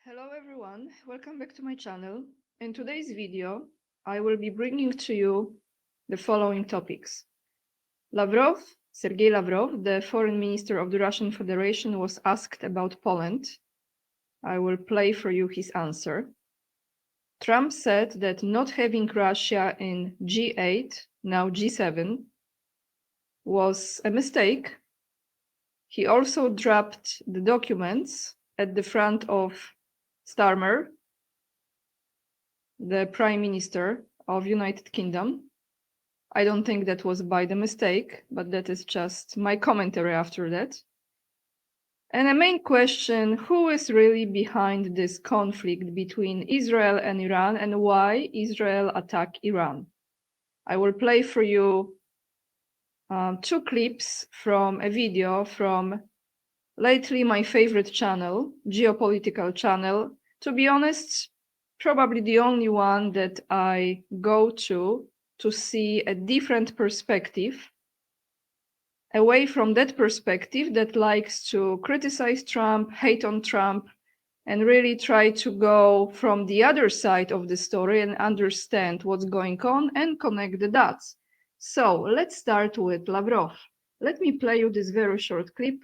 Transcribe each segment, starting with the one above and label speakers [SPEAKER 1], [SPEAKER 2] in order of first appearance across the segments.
[SPEAKER 1] Hello everyone, welcome back to my channel. In today's video, I will be bringing to you the following topics. Sergei Lavrov, the foreign minister of the Russian Federation, was asked about Poland. I will play for you his answer. Trump said that not having Russia in G8, now G7, was a mistake. He also dropped the documents at the front of Starmer, the Prime Minister of United Kingdom. I don't think that was by the mistake, but that is just my commentary after that. And a main question, who is really behind this conflict between Israel and Iran, and why Israel attacked Iran? I will play for you two clips from a video from lately my favorite channel, geopolitical channel. To be honest, probably the only one that I go to see a different perspective, away from that perspective that likes to criticize Trump, hate on Trump, and really try to go from the other side of the story and understand what's going on and connect the dots. So let's start with Lavrov. Let me play you this very short clip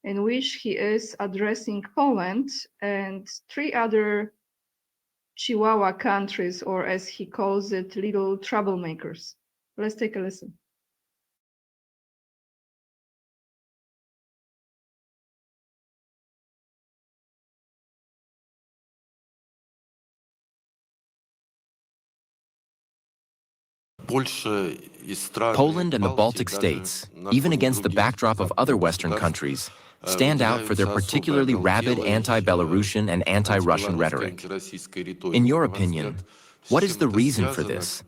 [SPEAKER 1] in which he is addressing Poland and three other Chihuahua countries, or as he calls it, little troublemakers. Let's take a listen.
[SPEAKER 2] Poland and the Baltic states, even against the backdrop of other Western countries, stand out for their particularly rabid anti-Belarusian and anti-Russian rhetoric. In your opinion, what is the reason for this?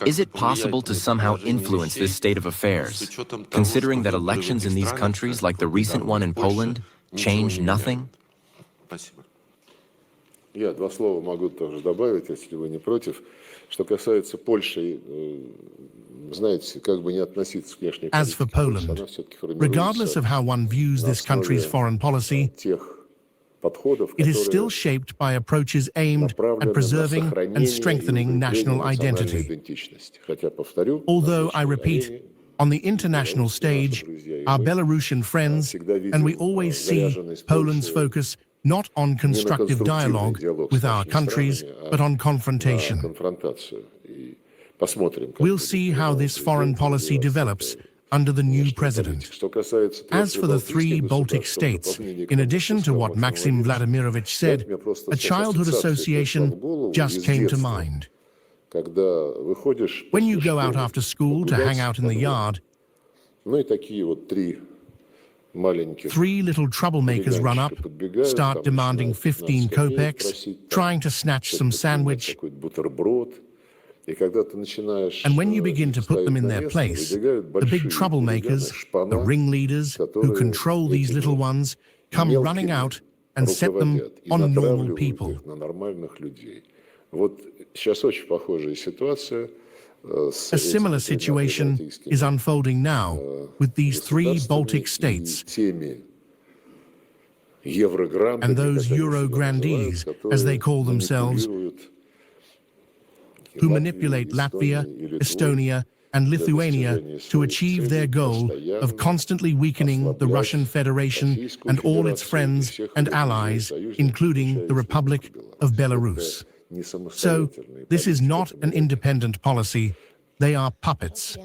[SPEAKER 2] Is it possible to somehow influence this state of affairs, considering that elections in these countries, like the recent one in Poland, change nothing?
[SPEAKER 3] Я два слова могу тоже добавить, если вы не против. Что касается Польши, знаете, как бы не относиться к внешней политике.
[SPEAKER 4] As for Poland, regardless of how one views this country's foreign policy, it is still shaped by approaches aimed at preserving and strengthening national identity. Although, I repeat, on the international stage, our Belarusian friends, and we always see Poland's focus not on constructive dialogue with our countries, but on confrontation. We'll see how this foreign policy develops under the new president. As for the three Baltic states, in addition to what Maxim Vladimirovich said, a childhood association just came to mind. When you go out after school to hang out in the yard, three little troublemakers run up, start demanding 15 kopecks, trying to snatch some sandwich, and when you begin to put them in their place, the big troublemakers, the ringleaders who control these little ones, come running out and set them on normal people. A similar situation is unfolding now with these three Baltic states and those Euro grandees, as they call themselves, who manipulate Latvia, Estonia, and Lithuania to achieve their goal of constantly weakening the Russian Federation and all its friends and allies, including the Republic of Belarus. So, this is not an independent policy, they are puppets.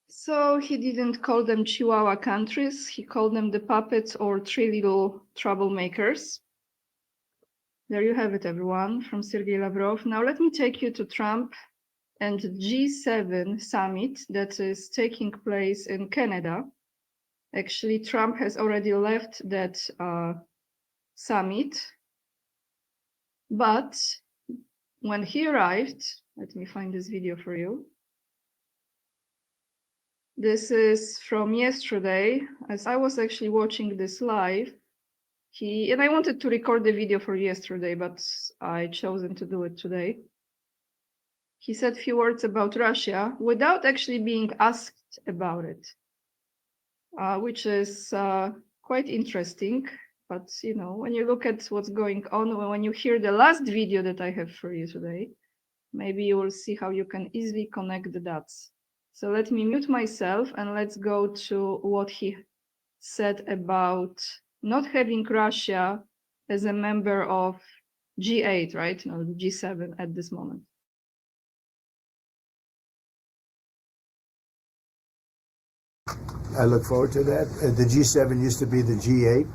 [SPEAKER 1] So he didn't call them Chihuahua countries, he called them the puppets or three little troublemakers. There you have it, everyone, from Sergei Lavrov. Now let me take you to Trump and G7 summit that is taking place in Canada. Actually, Trump has already left that summit. But when he arrived, let me find this video for you. This is from yesterday, as I was actually watching this live. And I wanted to record the video for yesterday, but I chosen to do it today. He said a few words about Russia without actually being asked about it. which is quite interesting. But, you know, when you look at what's going on, when you hear the last video that I have for you today, maybe you will see how you can easily connect the dots. So let me mute myself and let's go to what he said about not having Russia as a member of G8, right? No, G7 at this moment.
[SPEAKER 5] I look forward to that. The G7 used to be the G8.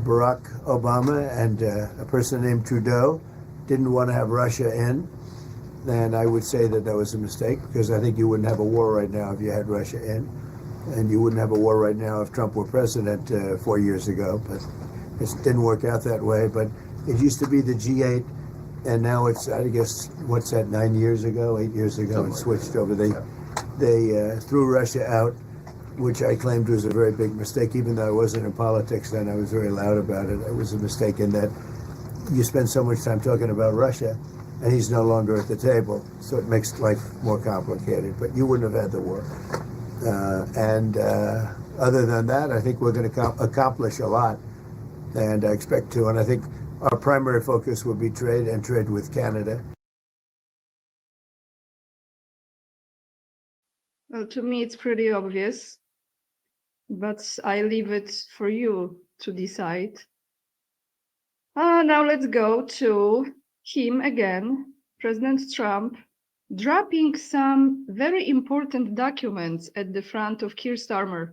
[SPEAKER 5] Barack Obama and a person named Trudeau didn't want to have Russia in. And I would say that that was a mistake, because I think you wouldn't have a war right now if you had Russia in. And you wouldn't have a war right now if Trump were president 4 years ago. But it didn't work out that way. But it used to be the G8, and now it's, I guess, what's that, 9 years ago, 8 years ago, and switched over. They threw Russia out, which I claimed was a very big mistake. Even though I wasn't in politics then, I was very loud about it. It was a mistake in that you spend so much time talking about Russia, and he's no longer at the table, so it makes life more complicated. But you wouldn't have had the war. Other than that, I think we're going to accomplish a lot, and I expect to. And I think our primary focus will be trade, and trade with Canada.
[SPEAKER 1] Well, to me, it's pretty obvious, but I leave it for you to decide. Now let's go to him again, President Trump, dropping some very important documents at the front of Keir Starmer.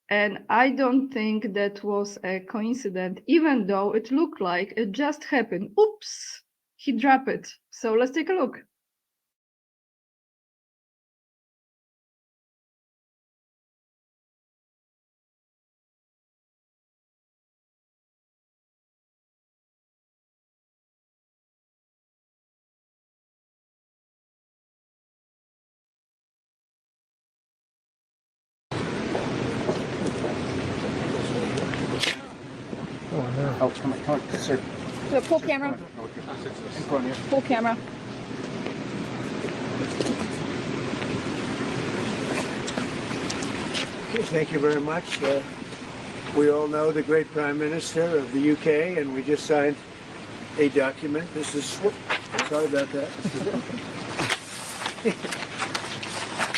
[SPEAKER 1] And I don't think that was a coincidence, even though it looked like it just happened. Oops, he dropped it. So let's take a look.
[SPEAKER 6] Oh, come on, sir.
[SPEAKER 7] Pull camera.
[SPEAKER 6] In front of you.
[SPEAKER 7] Pull camera.
[SPEAKER 5] Okay, thank you very much. We all know the great Prime Minister of the UK, and we just signed a document. This is, sorry about that.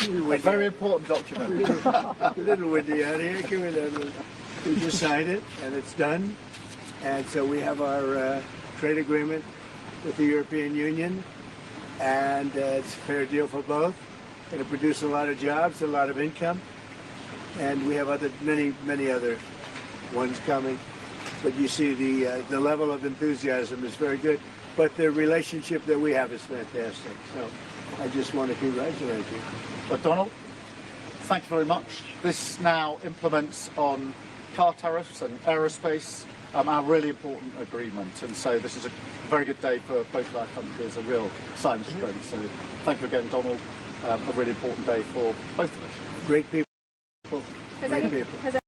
[SPEAKER 6] A very important document.
[SPEAKER 5] A little windy out here. Give me that. We just signed it, and it's done. And so we have our trade agreement with the European Union, and it's a fair deal for both. Going to produce a lot of jobs, a lot of income, and we have many other ones coming. But you see the level of enthusiasm is very good. But the relationship that we have is fantastic. So I just want to congratulate you.
[SPEAKER 6] But Donald, thank you very much. This now implements on car tariffs and aerospace, our really important agreement. And so this is a very good day for both of our countries, a real sign of strength. So thank you again, Donald. A really important day for both of us.
[SPEAKER 5] Great people. Great people.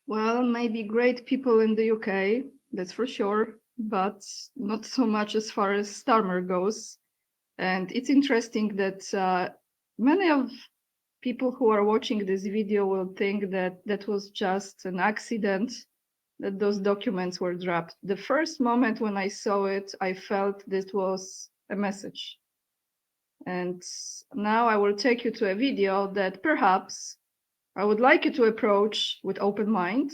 [SPEAKER 1] Well, maybe great people in the UK, that's for sure, but not so much as far as Starmer goes. And it's interesting that many of people who are watching this video will think that that was just an accident, that those documents were dropped. The first moment when I saw it, I felt this was a message. And now I will take you to a video that perhaps I would like you to approach with open mind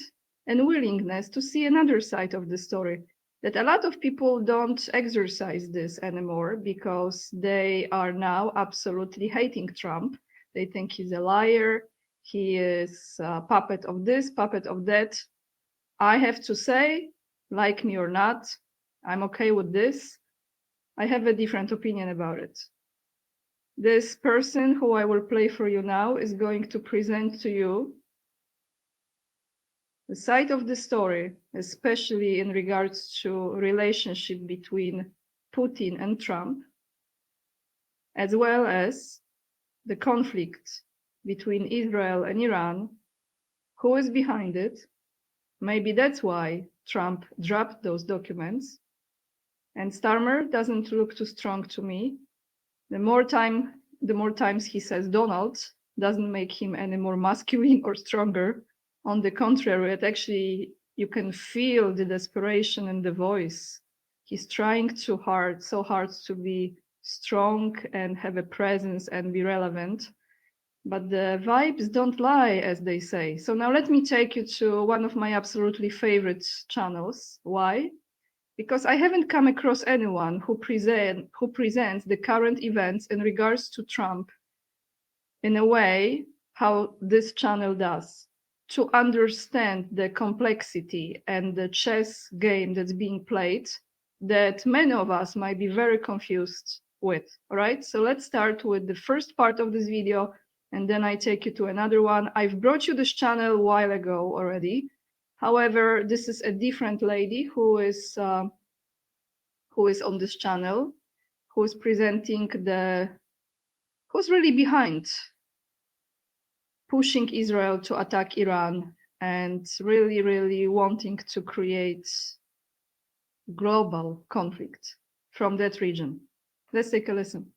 [SPEAKER 1] and willingness to see another side of the story, that a lot of people don't exercise this anymore because they are now absolutely hating Trump. They think he's a liar, he is a puppet of this, puppet of that. I have to say, like me or not, I'm okay with this. I have a different opinion about it. This person who I will play for you now is going to present to you the side of the story, especially in regards to relationship between Putin and Trump, as well as the conflict between Israel and Iran, who is behind it. Maybe that's why Trump dropped those documents. And Starmer doesn't look too strong to me. The more time the more times he says Donald, doesn't make him any more masculine or stronger. On the contrary, it actually, you can feel the desperation in the voice. He's trying so hard to be strong and have a presence and be relevant. But the vibes don't lie, as they say. So now let me take you to one of my absolutely favorite channels. Why? Because I haven't come across anyone who presents the current events in regards to Trump in a way how this channel does, to understand the complexity and the chess game that's being played that many of us might be very confused with. All right, so let's start with the first part of this video, and then I take you to another one. I've brought you this channel a while ago already. However, this is a different lady who is on this channel, who is presenting who's really behind pushing Israel to attack Iran and really, really wanting to create global conflict from that region. Let's take a listen.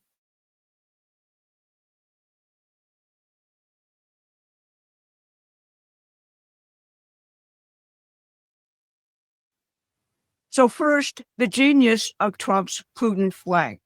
[SPEAKER 7] So first, the genius of Trump's Putin flank.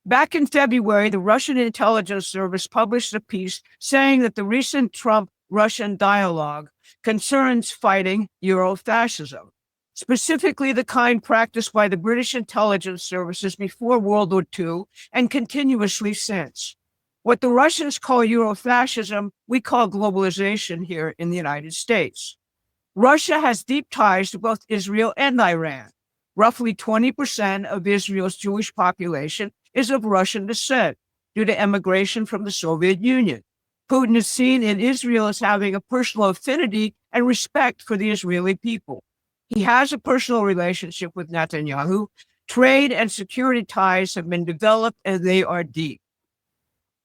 [SPEAKER 7] Back in February, the Russian intelligence service published a piece saying that the recent Trump-Russian dialogue concerns fighting Eurofascism, specifically the kind practiced by the British intelligence services before World War II and continuously since. What the Russians call Eurofascism, we call globalization here in the United States. Russia has deep ties to both Israel and Iran. Roughly 20% of Israel's Jewish population is of Russian descent due to emigration from the Soviet Union. Putin is seen in Israel as having a personal affinity and respect for the Israeli people. He has a personal relationship with Netanyahu. Trade and security ties have been developed and they are deep.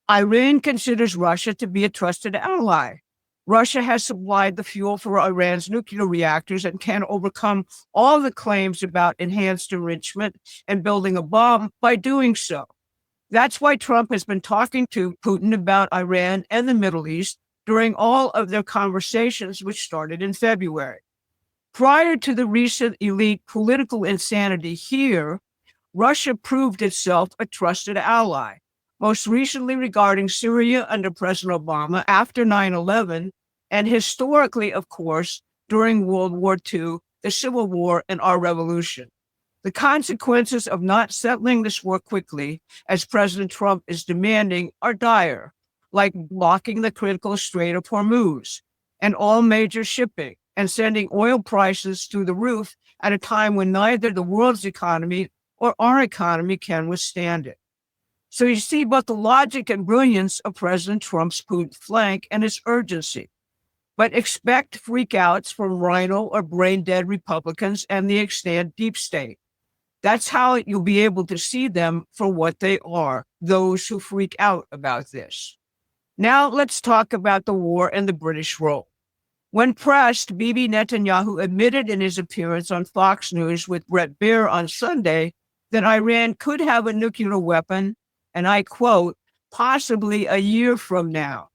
[SPEAKER 7] Iran considers Russia to be a trusted ally. Russia has supplied the fuel for Iran's nuclear reactors and can overcome all the claims about enhanced enrichment and building a bomb by doing so. That's why Trump has been talking to Putin about Iran and the Middle East during all of their conversations, which started in February. Prior to the recent elite political insanity here, Russia proved itself a trusted ally, most recently regarding Syria under President Obama after 9/11, and historically, of course, during World War II, the Civil War, and our revolution. The consequences of not settling this war quickly, as President Trump is demanding, are dire, like blocking the critical Strait of Hormuz and all major shipping, and sending oil prices through the roof at a time when neither the world's economy or our economy can withstand it. So you see both the logic and brilliance of President Trump's Putin flank and its urgency. But expect freakouts from rhino or brain-dead Republicans and the extant deep state. That's how you'll be able to see them for what they are, those who freak out about this. Now let's talk about the war and the British role. When pressed, Bibi Netanyahu admitted in his appearance on Fox News with Bret Baier on Sunday that Iran could have a nuclear weapon, and I quote, possibly a year from now.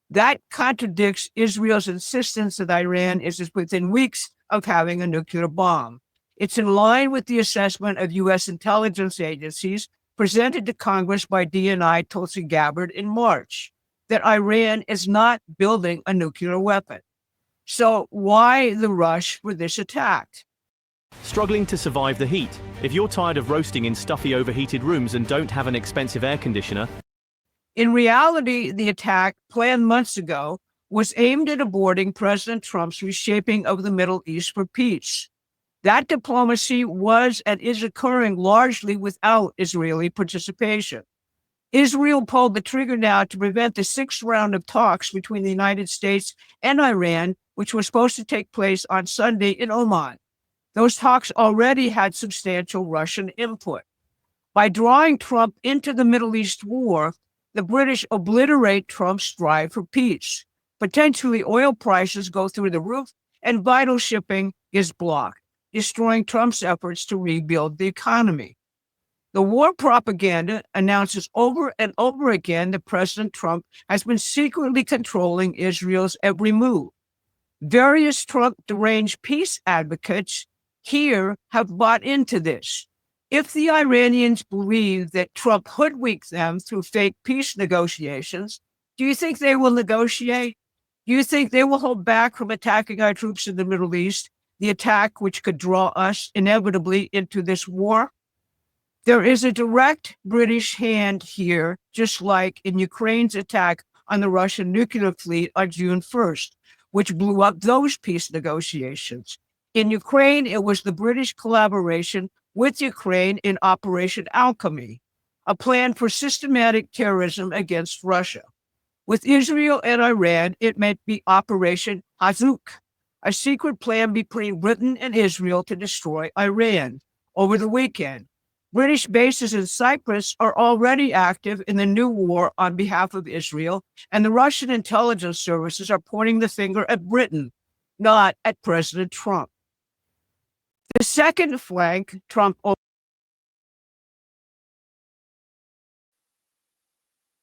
[SPEAKER 7] That contradicts Israel's insistence that Iran is within weeks of having a nuclear bomb. It's in line with the assessment of U.S. intelligence agencies presented to Congress by DNI Tulsi Gabbard in March, that Iran is not building a nuclear weapon. So why the rush for this attack?
[SPEAKER 8] Struggling to survive the heat? If you're tired of roasting in stuffy, overheated rooms and don't have an expensive air conditioner.
[SPEAKER 7] In reality, the attack, planned months ago, was aimed at aborting President Trump's reshaping of the Middle East for peace. That diplomacy was and is occurring largely without Israeli participation. Israel pulled the trigger now to prevent the sixth round of talks between the United States and Iran, which was supposed to take place on Sunday in Oman. Those talks already had substantial Russian input. By drawing Trump into the Middle East war, the British obliterate Trump's drive for peace. Potentially, oil prices go through the roof and vital shipping is blocked, destroying Trump's efforts to rebuild the economy. The war propaganda announces over and over again that President Trump has been secretly controlling Israel's every move. Various Trump deranged peace advocates here have bought into this. If the Iranians believe that Trump hoodwinked them through fake peace negotiations, do you think they will negotiate? Do you think they will hold back from attacking our troops in the Middle East, the attack which could draw us inevitably into this war? There is a direct British hand here, just like in Ukraine's attack on the Russian nuclear fleet on June 1st, which blew up those peace negotiations. In Ukraine, it was the British collaboration with Ukraine in Operation Alchemy, a plan for systematic terrorism against Russia. With Israel and Iran, it might be Operation Hazuk, a secret plan between Britain and Israel to destroy Iran. Over the weekend, British bases in Cyprus are already active in the new war on behalf of Israel, and the Russian intelligence services are pointing the finger at Britain, not at President Trump. The second flank, Trump.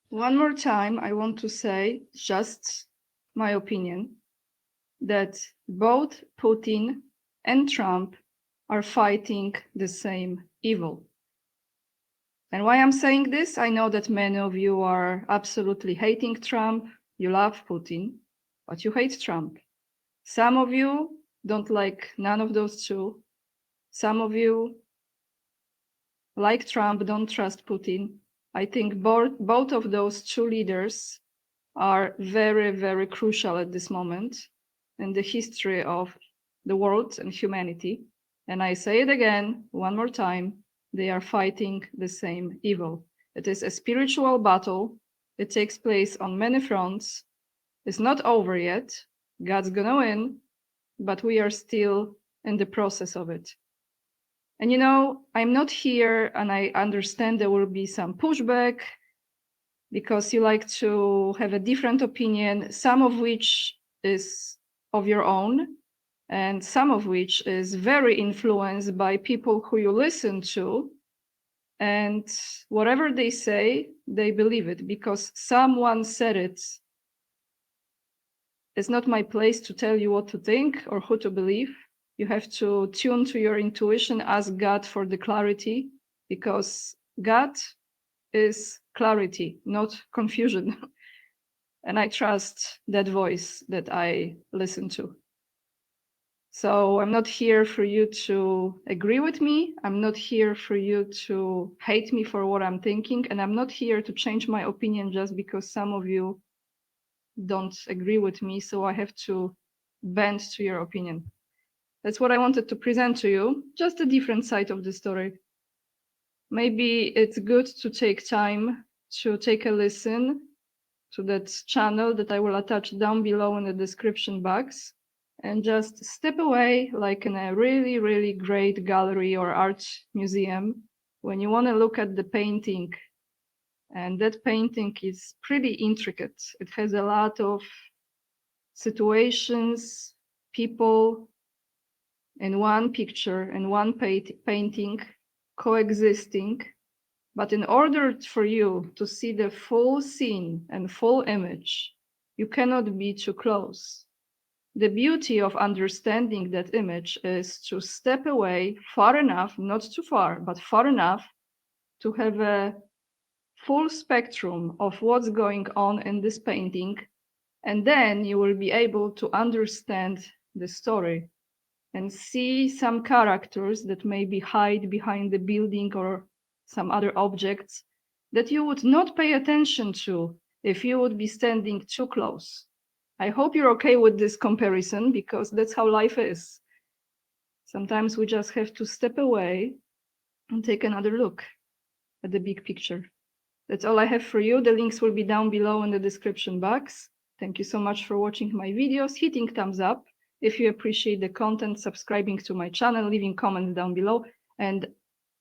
[SPEAKER 1] One more time, I want to say, just my opinion, that both Putin and Trump are fighting the same evil. And why I'm saying this, I know that many of you are absolutely hating Trump. You love Putin, but you hate Trump. Some of you don't like none of those two. Some of you like Trump, don't trust Putin. I think both of those two leaders are very, very crucial at this moment in the history of the world and humanity. And I say it again, one more time, they are fighting the same evil. It is a spiritual battle. It takes place on many fronts. It's not over yet. God's gonna win, but we are still in the process of it. And you know, I'm not here, and I understand there will be some pushback because you like to have a different opinion, some of which is of your own, and some of which is very influenced by people who you listen to. And whatever they say, they believe it because someone said it. It's not my place to tell you what to think or who to believe. You have to tune to your intuition, ask God for the clarity, because God is clarity, not confusion. And I trust that voice that I listen to. So I'm not here for you to agree with me. I'm not here for you to hate me for what I'm thinking. And I'm not here to change my opinion just because some of you don't agree with me. So I have to bend to your opinion. That's what I wanted to present to you, just a different side of the story. Maybe it's good to take time to take a listen to that channel that I will attach down below in the description box, and just step away like in a really, really great gallery or art museum when you want to look at the painting. And that painting is pretty intricate. It has a lot of situations, people in one picture, in one painting, coexisting. But in order for you to see the full scene and full image, you cannot be too close. The beauty of understanding that image is to step away far enough, not too far, but far enough to have a full spectrum of what's going on in this painting. And then you will be able to understand the story and see some characters that maybe hide behind the building or some other objects that you would not pay attention to if you would be standing too close. I hope you're okay with this comparison because that's how life is. Sometimes we just have to step away and take another look at the big picture. That's all I have for you. The links will be down below in the description box. Thank you so much for watching my videos, hitting thumbs up if you appreciate the content, subscribing to my channel, leaving comments down below, and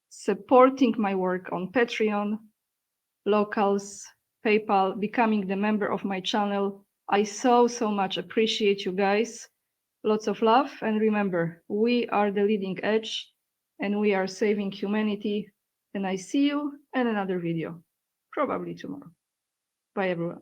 [SPEAKER 1] supporting my work on Patreon, Locals, PayPal, becoming the member of my channel. I so much appreciate you guys. Lots of love, and remember, we are the leading edge and we are saving humanity. And I see you in another video, probably tomorrow. Bye, everyone.